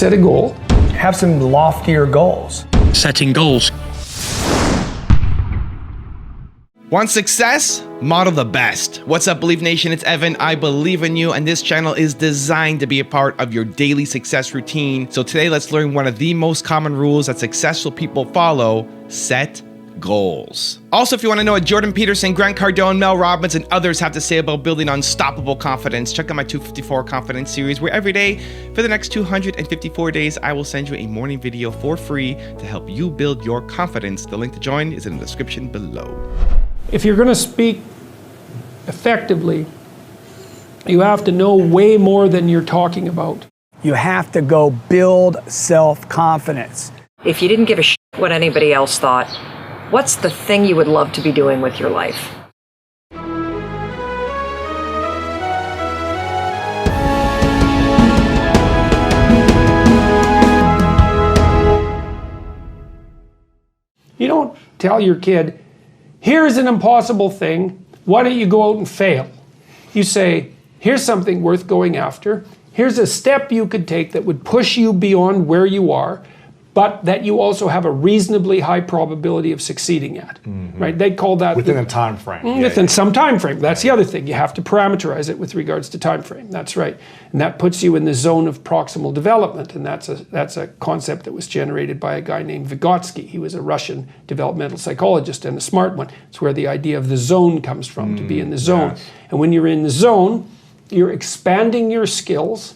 set a goal. Have some loftier goals. Setting goals. Want success? Model the best. What's up, Believe Nation? It's Evan. I believe in you, and this channel is designed to be a part of your daily success routine. So today, let's learn one of the most common rules that successful people follow: set goals. Also, if you want to know what Jordan Peterson, Grant Cardone, Mel Robbins, and others have to say about building unstoppable confidence, check out my 254 Confidence series, where every day for the next 254 days, I will send you a morning video for free to help you build your confidence. The link to join is in the description below. If you're going to speak effectively, you have to know way more than you're talking about. You have to go build self-confidence. If you didn't give a shit what anybody else thought, what's the thing you would love to be doing with your life? You don't tell your kid, here's an impossible thing, why don't you go out and fail? You say, here's something worth going after, here's a step you could take that would push you beyond where you are, but that you also have a reasonably high probability of succeeding at, right? They call that within a time frame. Within some time frame. That's the other thing. You have to parameterize it with regards to time frame. That's right. And that puts you in the zone of proximal development. And that's a concept that was generated by a guy named Vygotsky. He was a Russian developmental psychologist and a smart one. It's where the idea of the zone comes from, to be in the zone. Yes. And when you're in the zone, you're expanding your skills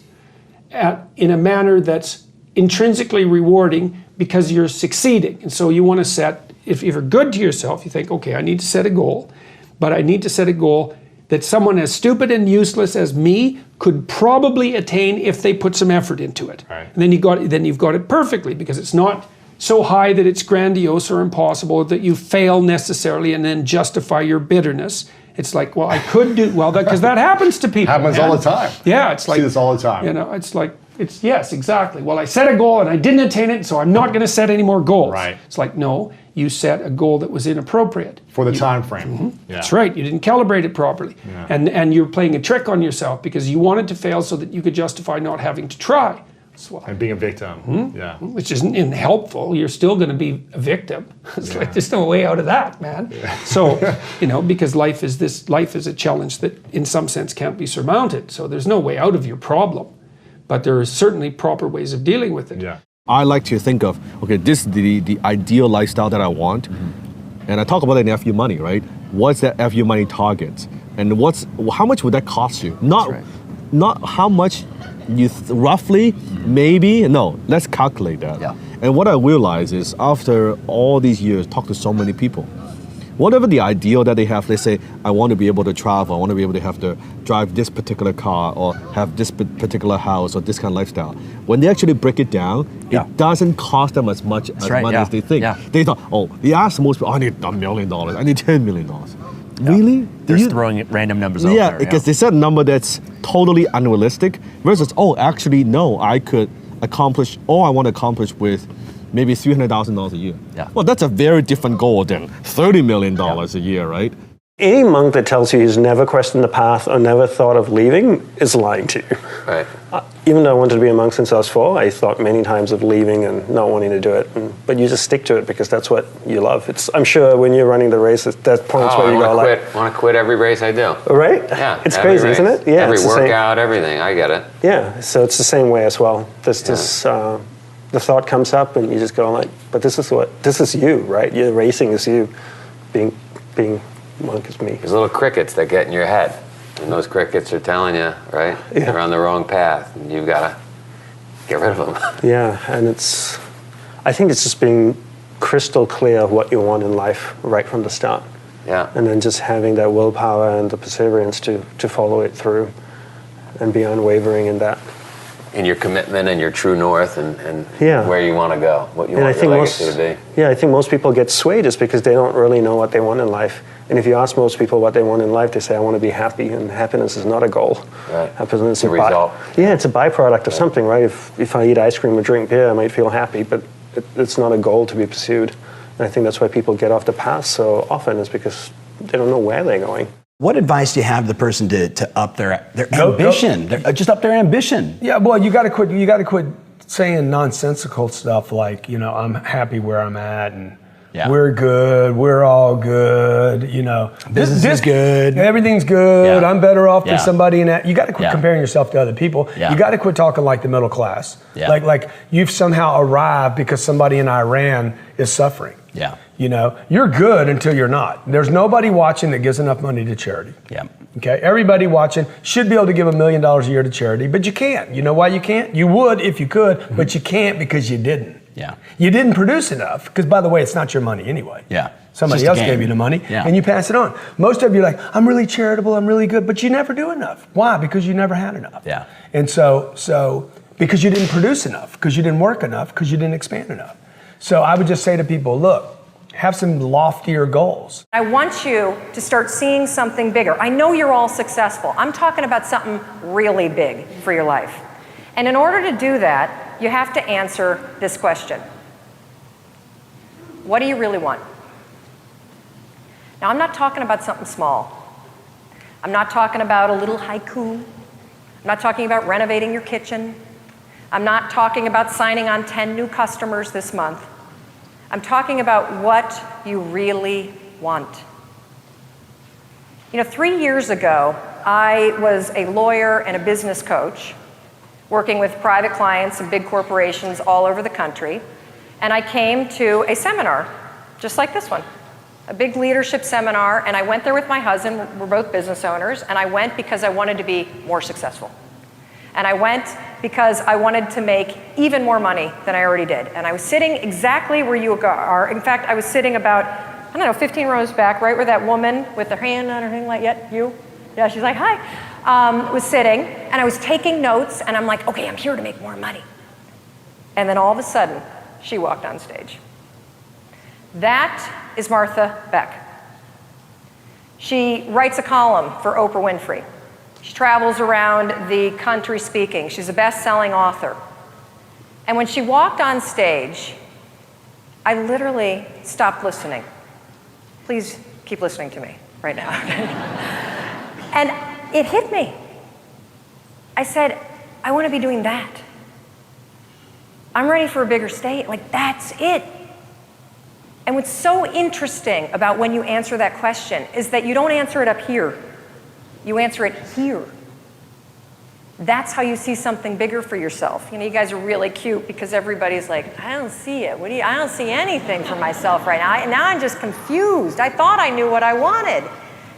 in a manner that's intrinsically rewarding because you're succeeding. And so you want to set, if you're good to yourself, you think, okay, I need to set a goal, but I need to set a goal that someone as stupid and useless as me could probably attain if they put some effort into it. Right. And then you've got it perfectly, because it's not so high that it's grandiose or impossible that you fail necessarily and then justify your bitterness. It's like, well, I could do well, because that happens to people. Happens all the time. Yeah, it's like, see this all the time. You know, it's like, yes, exactly. Well, I set a goal and I didn't attain it, so I'm not going to set any more goals. Right. It's like, no, you set a goal that was inappropriate. For the time frame. Yeah. That's right. You didn't calibrate it properly. Yeah. And you're playing a trick on yourself because you wanted to fail so that you could justify not having to try. And being a victim. Yeah. Which isn't helpful. You're still going to be a victim. It's like, there's no way out of that, man. Yeah. So, because life is a challenge that in some sense can't be surmounted. So there's no way out of your problem. But there are certainly proper ways of dealing with it. Yeah. I like to think of, okay, this is the ideal lifestyle that I want. And I talk about it in FU Money, right? What's that FU Money target? And how much would that cost you? Not how much you roughly, maybe, no, let's calculate that. Yeah. And what I realize is after all these years, talk to so many people, whatever the ideal that they have, they say, I want to be able to travel, I want to be able to have to drive this particular car or have this particular house or this kind of lifestyle. When they actually break it down, it doesn't cost them as much money as they think. Yeah. They thought, they ask most people, I need $1 million, I need $10 million. Yeah. Really? They're just throwing random numbers out there. Yeah, because they set a number that's totally unrealistic versus, actually, no, I could accomplish all I want to accomplish with maybe $300,000 a year. Yeah. Well, that's a very different goal than $30 million a year, right? Any monk that tells you he's never questioned the path or never thought of leaving is lying to you. Right. Even though I wanted to be a monk since I was 4, I thought many times of leaving and not wanting to do it. But you just stick to it because that's what you love. I'm sure when you're running the race, there's points where you go like, I want to quit every race I do. Right? Yeah. It's crazy, race. Isn't it? Yeah. Every workout, everything. I get it. Yeah. So it's the same way as well. The thought comes up and you just go like, but this is you, right? Your racing is you. Being monk is me. There's little crickets that get in your head. And those crickets are telling you, right? Yeah. You're on the wrong path and you've got to get rid of them. Yeah, and I think it's just being crystal clear of what you want in life right from the start. Yeah. And then just having that willpower and the perseverance to follow it through and be unwavering in that. In your commitment and your true north and where you want to go, what you want your legacy to be. Yeah, I think most people get swayed is because they don't really know what they want in life. And if you ask most people what they want in life, they say, I want to be happy, and happiness is not a goal. Right. Happiness is a result. Yeah, it's a byproduct of something, right? If I eat ice cream or drink beer, I might feel happy, but it's not a goal to be pursued. And I think that's why people get off the path so often, is because they don't know where they're going. What advice do you have the person to up their ambition? Just up their ambition. Yeah, well, you got to quit. You got to quit saying nonsensical stuff like, you know, I'm happy where I'm at and Yeah. we're good, we're all good, you know. Business is good. Everything's good. Yeah. I'm better off than Yeah. somebody in that. You got to quit Yeah. comparing yourself to other people. Yeah. You got to quit talking like the middle class. Yeah. Like you've somehow arrived because somebody in Iran is suffering. Yeah. You know, you're good until you're not. There's nobody watching that gives enough money to charity. Yeah. Okay, everybody watching should be able to give $1 million a year to charity, but you can't. You know why you can't? You would if you could, but you can't because you didn't. Yeah. You didn't produce enough, because by the way, it's not your money anyway. Yeah. Somebody Just a else game. gave you the money, Yeah. and you pass it on. Most of you are like, I'm really charitable, I'm really good, but you never do enough. Why? Because you never had enough. Yeah. And so because you didn't produce enough, because you didn't work enough, because you didn't expand enough. So I would just say to people, look, have some loftier goals. I want you to start seeing something bigger. I know you're all successful. I'm talking about something really big for your life. And in order to do that, you have to answer this question. What do you really want? Now, I'm not talking about something small. I'm not talking about a little haiku. I'm not talking about renovating your kitchen. I'm not talking about signing on 10 new customers this month. I'm talking about what you really want. You know, 3 years ago, I was a lawyer and a business coach working with private clients and big corporations all over the country. And I came to a seminar, just like this one, a big leadership seminar. And I went there with my husband. We're both business owners. And I went because I wanted to be more successful. And I went because I wanted to make even more money than I already did. And I was sitting exactly where you are. In fact, I was sitting about, I don't know, 15 rows back, right where that woman with her hand on her thing, like, yeah, you? Yeah, she's like, hi. Was sitting, and I was taking notes, and I'm like, okay, I'm here to make more money. And then all of a sudden, she walked on stage. That is Martha Beck. She writes a column for Oprah Winfrey. She travels around the country speaking. She's a best-selling author. And when she walked on stage, I literally stopped listening. Please keep listening to me right now. And it hit me. I said, I want to be doing that. I'm ready for a bigger stage. Like, that's it. And what's so interesting about when you answer that question is that you don't answer it up here. You answer it here. That's how you see something bigger for yourself. You know, you guys are really cute because everybody's like, I don't see it. I don't see anything for myself right now. Now I'm just confused. I thought I knew what I wanted.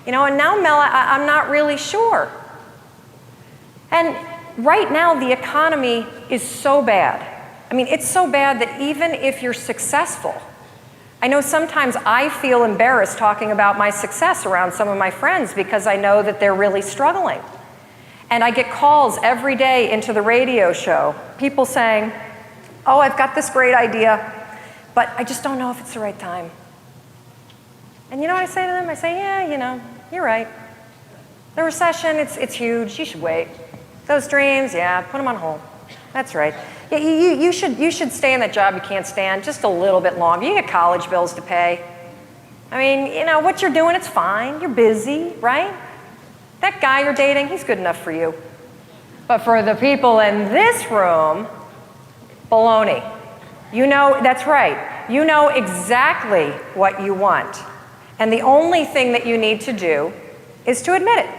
You know, and now, Mel, I'm not really sure. And right now, the economy is so bad. I mean, it's so bad that even if you're successful, I know sometimes I feel embarrassed talking about my success around some of my friends because I know that they're really struggling. And I get calls every day into the radio show, people saying, oh, I've got this great idea, but I just don't know if it's the right time. And you know what I say to them? I say, yeah, you know, you're right. The recession, it's huge, you should wait. Those dreams, yeah, put them on hold. That's right. Yeah, you should stay in that job you can't stand just a little bit longer. You get college bills to pay. I mean, you know, what you're doing, it's fine. You're busy, right? That guy you're dating, he's good enough for you. But for the people in this room, baloney. You know, that's right. You know exactly what you want. And the only thing that you need to do is to admit it.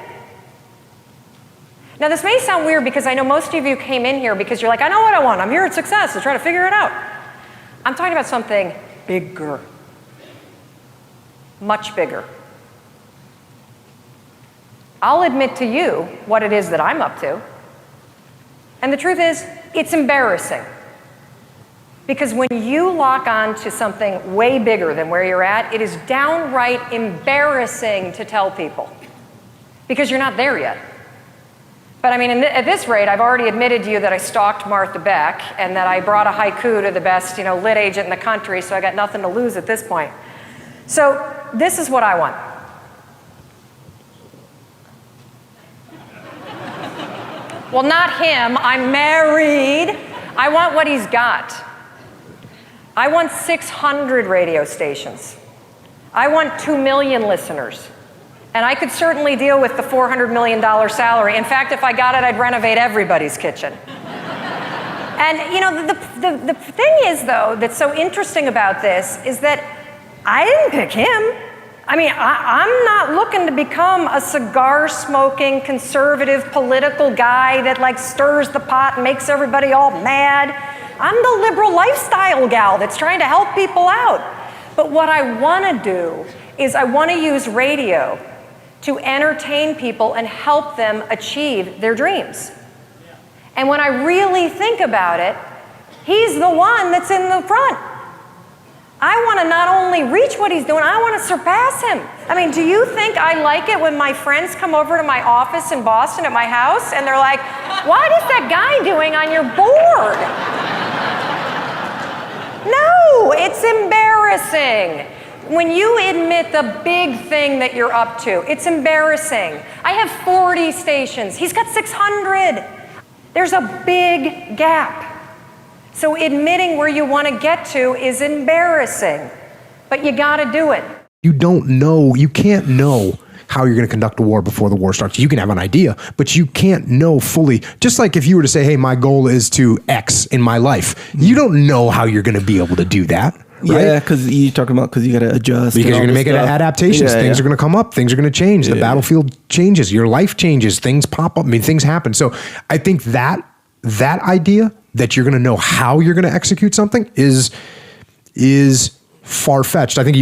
Now, this may sound weird because I know most of you came in here because you're like, I know what I want. I'm here at Success to try to figure it out. I'm talking about something bigger, much bigger. I'll admit to you what it is that I'm up to. And the truth is, it's embarrassing. Because when you lock on to something way bigger than where you're at, it is downright embarrassing to tell people. Because you're not there yet. But I mean, at this rate, I've already admitted to you that I stalked Martha Beck and that I brought a haiku to the best, you know, lit agent in the country, so I got nothing to lose at this point. So this is what I want. Well, not him. I'm married. I want what he's got. I want 600 radio stations. I want 2 million listeners. And I could certainly deal with the $400 million salary. In fact, if I got it, I'd renovate everybody's kitchen. And you know, the thing is, though, that's so interesting about this is that I didn't pick him. I mean, I'm not looking to become a cigar-smoking, conservative, political guy that like stirs the pot and makes everybody all mad. I'm the liberal lifestyle gal that's trying to help people out. But what I want to do is I want to use radio to entertain people and help them achieve their dreams. And when I really think about it, he's the one that's in the front. I want to not only reach what he's doing, I want to surpass him. I mean, do you think I like it when my friends come over to my office in Boston at my house and they're like, what is that guy doing on your board? No, it's embarrassing. When you admit the big thing that you're up to, it's embarrassing. I have 40 stations. He's got 600. There's a big gap. So admitting where you want to get to is embarrassing, but you got to do it. You don't know, you can't know how you're going to conduct a war before the war starts. You can have an idea, but you can't know fully. Just like if you were to say, hey, my goal is to X in my life, you don't know how you're going to be able to do that. Right? Yeah, because you're talking about you got to adjust. Because you're going to make adaptations. Things are going to come up. Things are going to change. The battlefield changes. Your life changes. Things pop up. I mean, things happen. So I think that idea that you're going to know how you're going to execute something is far-fetched. I think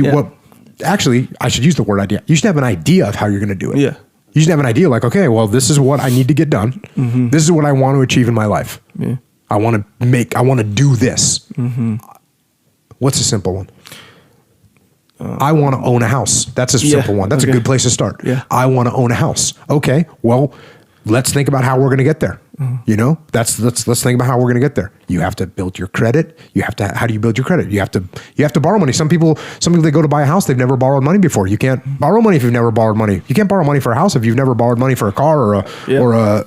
actually, I should use the word idea. You should have an idea of how you're going to do it. Yeah. You should have an idea like, okay, well, this is what I need to get done. Mm-hmm. This is what I want to achieve in my life. Yeah. I want to do this. Mm-hmm. What's a simple one? I want to own a house. That's a simple one. That's a good place to start. Yeah. I want to own a house. Okay, well, let's think about how we're going to get there. Mm-hmm. You know, let's think about how we're going to get there. You have to build your credit. How do you build your credit? You have to borrow money. Some people they go to buy a house, they've never borrowed money before. You can't borrow money if you've never borrowed money. You can't borrow money for a house if you've never borrowed money for a car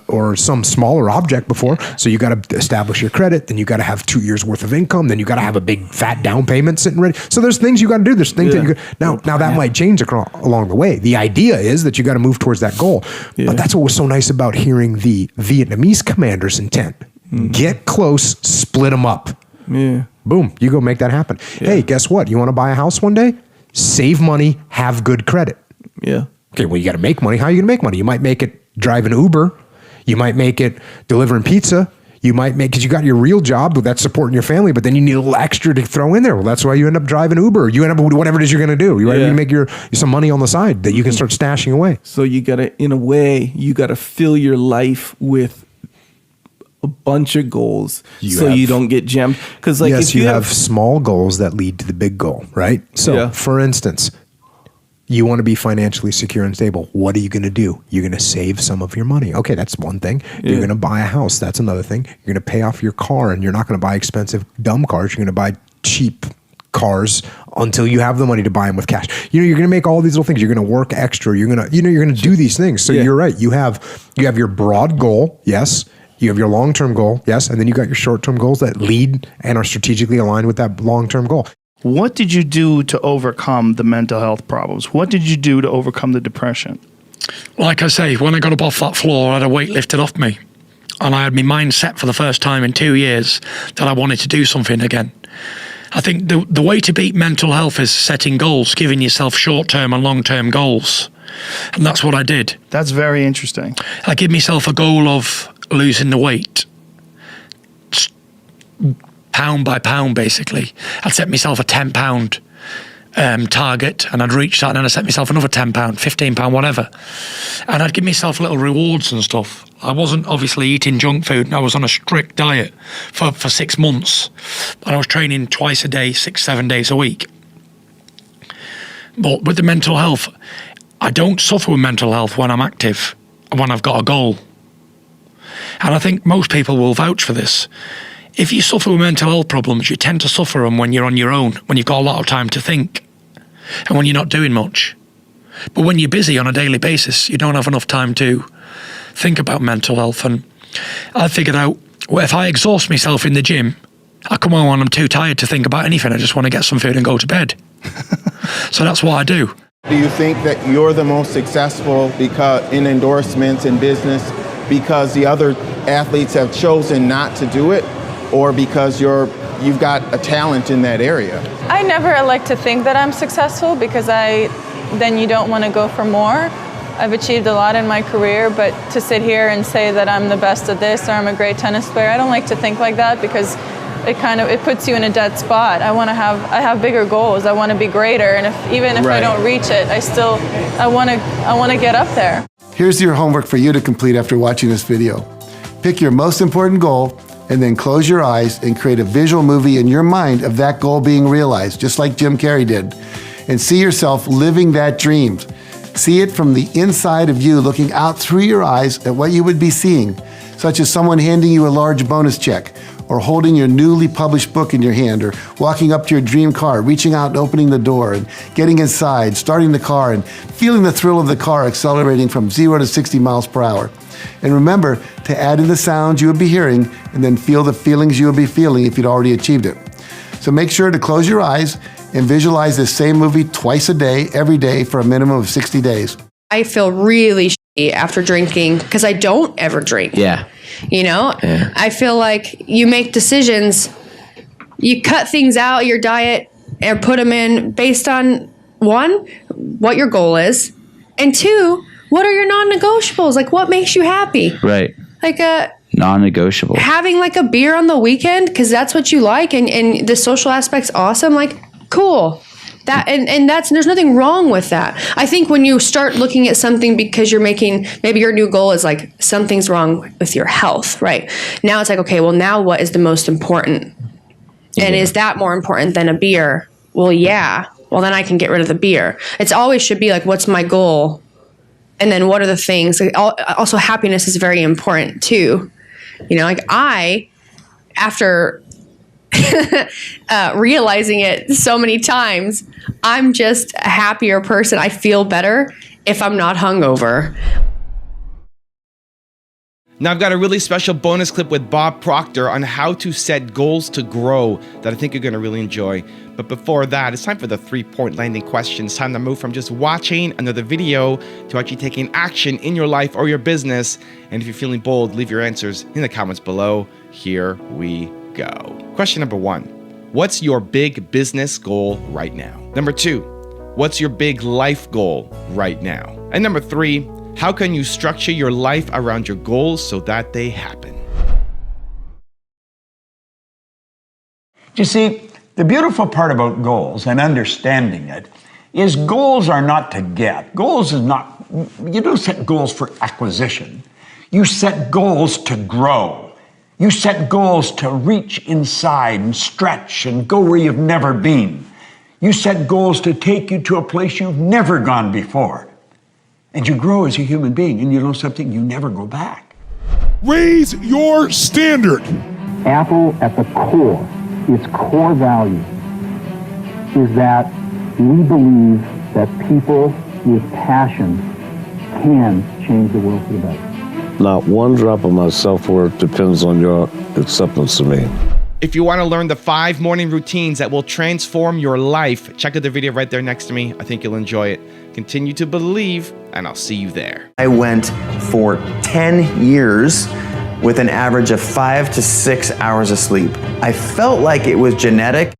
or some smaller object before. So you got to establish your credit. Then you got to have 2 years worth of income. Then you got to have a big fat down payment sitting ready. So there's things you got to do. There's things that you now that might change along the way. The idea is that you got to move towards that goal. Yeah. But that's what was so nice about hearing the Vietnamese commander's intent. Mm-hmm. Get close, split them up. Yeah. Boom, you go make that happen. Yeah. Hey, guess what? You want to buy a house one day? Save money, have good credit. Yeah. Okay, well, you got to make money. How are you going to make money? You might make it driving Uber. You might make it delivering pizza. You might make, because you got your real job that's supporting your family, but then you need a little extra to throw in there. Well, that's why you end up driving Uber. You end up with whatever it is you're going to do. You to make some money on the side that you can start stashing away. So you got to, in a way, you got to fill your life with a bunch of goals you don't get jammed. Because if you have small goals that lead to the big goal, right? So for instance, you want to be financially secure and stable. What are you going to do? You're going to save some of your money. Okay, that's one thing. You're going to buy a house. That's another thing. You're going to pay off your car, and you're not going to buy expensive, dumb cars. You're going to buy cheap cars until you have the money to buy them with cash. You're going to make all these little things. You're going to work extra. You're going to do these things. So you're right. You have your broad goal. Yes. You have your long-term goal. Yes. And then you got your short-term goals that lead and are strategically aligned with that long-term goal. What did you do to overcome the mental health problems? What did you do to overcome the depression? Like I say, when I got up off that floor, I had a weight lifted off me. And I had my mind set for the first time in 2 years that I wanted to do something again. I think the way to beat mental health is setting goals, giving yourself short-term and long-term goals. And that's what I did. That's very interesting. I gave myself a goal of losing the weight. Pound by pound, basically. I'd set myself a 10 pound target, and I'd reach that, and then I'd set myself another 10 pound, 15 pound, whatever. And I'd give myself little rewards and stuff. I wasn't obviously eating junk food, and I was on a strict diet for 6 months. And I was training twice a day, 6-7 days a week. But with the mental health, I don't suffer with mental health when I'm active, when I've got a goal. And I think most people will vouch for this. If you suffer with mental health problems, you tend to suffer them when you're on your own, when you've got a lot of time to think, and when you're not doing much. But when you're busy on a daily basis, you don't have enough time to think about mental health. And I figured out, well, if I exhaust myself in the gym, I come home and I'm too tired to think about anything. I just want to get some food and go to bed. So that's what I do. Do you think that you're the most successful because in endorsements in business because the other athletes have chosen not to do it? or because you've got a talent in that area? I never like to think that I'm successful because then you don't want to go for more. I've achieved a lot in my career, but to sit here and say that I'm the best at this or I'm a great tennis player, I don't like to think like that because it puts you in a dead spot. I have bigger goals. I want to be greater, and even if I don't reach it, I want to get up there. Here's your homework for you to complete after watching this video. Pick your most important goal and then close your eyes and create a visual movie in your mind of that goal being realized, just like Jim Carrey did. And see yourself living that dream. See it from the inside of you, looking out through your eyes at what you would be seeing, such as someone handing you a large bonus check, or holding your newly published book in your hand, or walking up to your dream car, reaching out and opening the door, and getting inside, starting the car, and feeling the thrill of the car accelerating from 0 to 60 miles per hour. And remember to add in the sounds you would be hearing, and then feel the feelings you would be feeling if you'd already achieved it. So make sure to close your eyes and visualize this same movie twice a day, every day, for a minimum of 60 days. I feel really shitty after drinking because I don't ever drink. Yeah. You know, I feel like you make decisions, you cut things out, your diet, and put them in based on, one, what your goal is, and two, what are your non-negotiables? Like, what makes you happy? Right. Like non-negotiable. having like a beer on the weekend because that's what you like, and the social aspect's awesome. Like, cool. That and there's nothing wrong with that. I think when you start looking at something because you're making, maybe your new goal is like something's wrong with your health, right? Now it's like, okay, well, now what is the most important? And is that more important than a beer? Well, yeah. Well, then I can get rid of the beer. It's always should be like, what's my goal? And then what are the things? Like, also, happiness is very important too. You know, like after realizing it so many times, I'm just a happier person. I feel better if I'm not hungover. Now I've got a really special bonus clip with Bob Proctor on how to set goals to grow that I think you're going to really enjoy. But before that, it's time for the 3-point landing questions. Time to move from just watching another video to actually taking action in your life or your business. And if you're feeling bold, leave your answers in the comments below. Here we go. Question number 1. What's your big business goal right now? Number 2. What's your big life goal right now? And number 3. How can you structure your life around your goals so that they happen? You see, the beautiful part about goals and understanding it is goals are not to get. Goals is not, you don't set goals for acquisition. You set goals to grow. You set goals to reach inside and stretch and go where you've never been. You set goals to take you to a place you've never gone before. And you grow as a human being, and you know something, you never go back. Raise your standard. Apple at the core, its core value is that we believe that people with passion can change the world for the better. Not one drop of my self-worth depends on your acceptance of me. If you want to learn the 5 morning routines that will transform your life, check out the video right there next to me. I think you'll enjoy it. Continue to believe, and I'll see you there. I went for 10 years with an average of 5 to 6 hours of sleep. I felt like it was genetic.